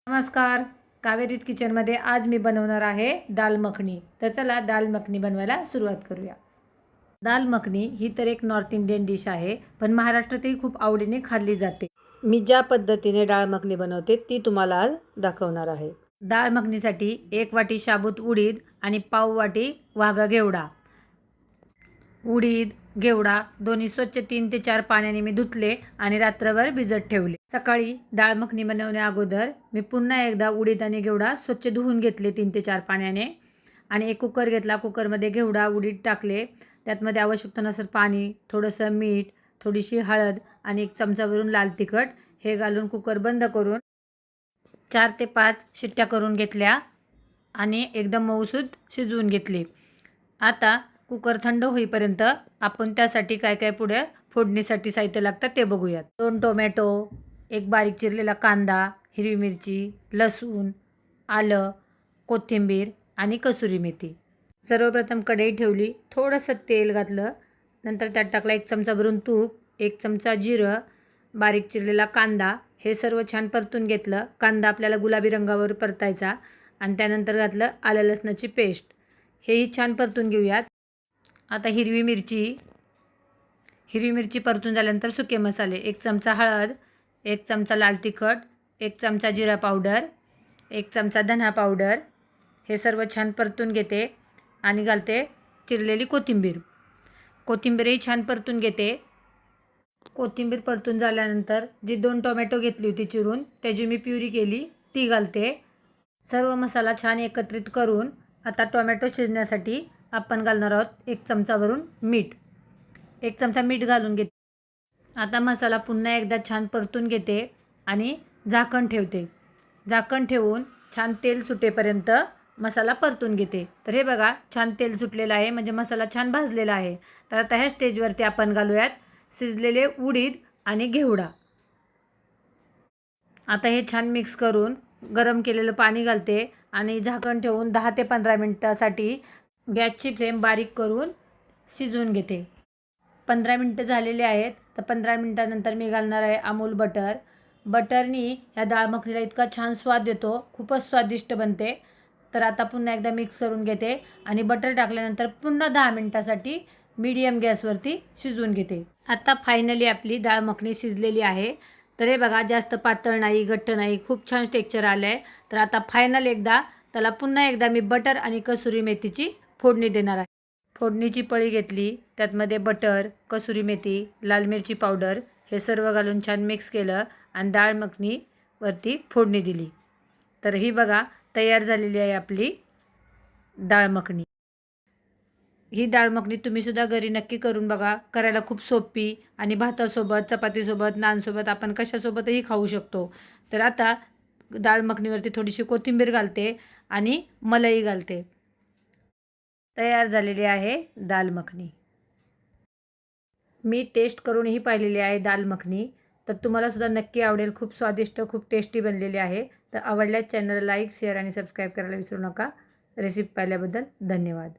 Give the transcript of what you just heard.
नमस्कार. कावेरीज किचनमध्ये आज मी बनवणार आहे दाल मखनी. तर चला दाल मखनी बनवायला सुरुवात करूया. दाल मखनी ही तर एक नॉर्थ इंडियन डिश आहे, पण महाराष्ट्रातही खूप आवडीने खाल्ली जाते. मी ज्या पद्धतीने डाळ मखनी बनवते ती तुम्हाला आज दाखवणार आहे. डाळ मखनीसाठी 1 वाटी साबूत उडीद आणि पाव वाटी वाघा घेवडा. उडीद घेवडा दोन्ही स्वच्छ 3 ते 4 पाण्याने मी धुतले आणि रात्रभर भिजत ठेवले. सकाळी डाळ मखनी बनवण्या अगोदर मी पुन्हा एकदा उडीद आणि घेवडा स्वच्छ धुवून घेतले 3 ते 4 पाण्याने आणि एक कुकर घेतला. कुकरमध्ये घेवडा उडीद टाकले. त्यातमध्ये आवश्यकतेनुसार पाणी, थोडंसं मीठ, थोडीशी हळद आणि 1 चमचाभरून लाल तिखट हे घालून कुकर बंद करून 4 ते 5 शिट्ट्या करून घेतल्या आणि एकदम मऊसूद शिजवून घेतली. आता कुकर थंड होईपर्यंत आपण त्यासाठी काय काय पुढे फोडणीसाठी साहित्य लागतं ते बघूयात. 2 टोमॅटो, 1 बारीक चिरलेला कांदा, हिरवी मिरची, लसूण, आलं, कोथिंबीर आणि कसुरी मेथी. सर्वप्रथम कढई ठेवली, थोडंसं तेल घातलं, नंतर त्यात टाकला 1 चमचा भरून तूप, 1 चमचा जिरं, बारीक चिरलेला कांदा हे सर्व छान परतून घेतलं. कांदा आपल्याला गुलाबी रंगावर परतायचा आणि त्यानंतर घातलं आलं लसणाची पेस्ट. हेही छान परतून घेऊयात. आता हिरवी मिरची परतून झाल्यानंतर सुके मसाले 1 चमचा हळद, 1 चमचा लाल तिखट, 1 चमचा जिरा पावडर, 1 चमचा धना पावडर हे सर्व छान परतून घेते आणि घालते चिरलेली कोथिंबीरही छान परतून घेते. कोथिंबीर परतून झाल्यानंतर जी 2 टोमॅटो घेतली होती चिरून त्याची मी प्युरी केली ती घालते. सर्व मसाला छान एकत्रित करून आता टोमॅटो शिजण्यासाठी आपण घालणार आहोत 1 चमचाभरून मीठ. 1 चमचा मीठ घालून घेते. आता मसाला पुन्हा एकदा छान परतून घेते आणि झाकण ठेवते. झाकण ठेवून छान तेल सुटेपर्यंत मसाला परतून घेते. तर हे बघा छान तेल सुटलेलं आहे, म्हणजे मसाला छान भाजलेला आहे. तर आता ह्या स्टेजवरती आपण घालूयात शिजलेले उडीद आणि घेवडा. आता हे छान मिक्स करून गरम केलेलं पाणी घालते आणि झाकण ठेवून 10 ते 15 मिनटासाठी गॅसची फ्लेम बारीक करून शिजवून घेते. 15 मिनटं झालेले आहेत. तर 15 मिनटानंतर मी घालणार आहे अमूल बटर. बटरनी ह्या डाळ मखनीला इतका छान स्वाद येतो, खूपच स्वादिष्ट बनते. तर आता पुन्हा एकदा मिक्स करून घेते आणि बटर टाकल्यानंतर पुन्हा 10 मिनटासाठी मीडियम गॅसवरती शिजवून घेते. आता फायनली आपली डाळ मखनी शिजलेली आहे. तर हे बघा जास्त पातळ नाही, घट्ट नाही, खूप छान टेक्स्चर आलं आहे. तर आता फायनल एकदा त्याला पुन्हा एकदा मी बटर आणि कसुरी मेथीची फोडणी देणार आहे. फोडणीची पळी घेतली, त्यातमध्ये बटर, कसुरी मेथी, लाल मिरची पावडर हे सर्व घालून छान मिक्स केलं आणि डाळ मखनीवरती फोडणी दिली. तर ही बघा तयार झालेली आहे आपली डाळ मखनी. ही डाळ मखनी तुम्हीसुद्धा घरी नक्की करून बघा. करायला खूप सोपी आणि भातासोबत, चपातीसोबत, नानसोबत आपण कशासोबतही खाऊ शकतो. तर आता डाळ मखनीवरती थोडीशी कोथिंबीर घालते आणि मलई घालते. तयार झालेली आहे दाल मखनी. मी टेस्ट करूनही पाहिलेली आहे दाल मखनी. तर तुम्हालासुद्धा नक्की आवडेल. खूप स्वादिष्ट, खूप टेस्टी बनलेली आहे. तर आवडल्यास चॅनलला लाईक, शेअर आणि सबस्क्राईब करायला विसरू नका. रेसिपी पाहिल्याबद्दल धन्यवाद.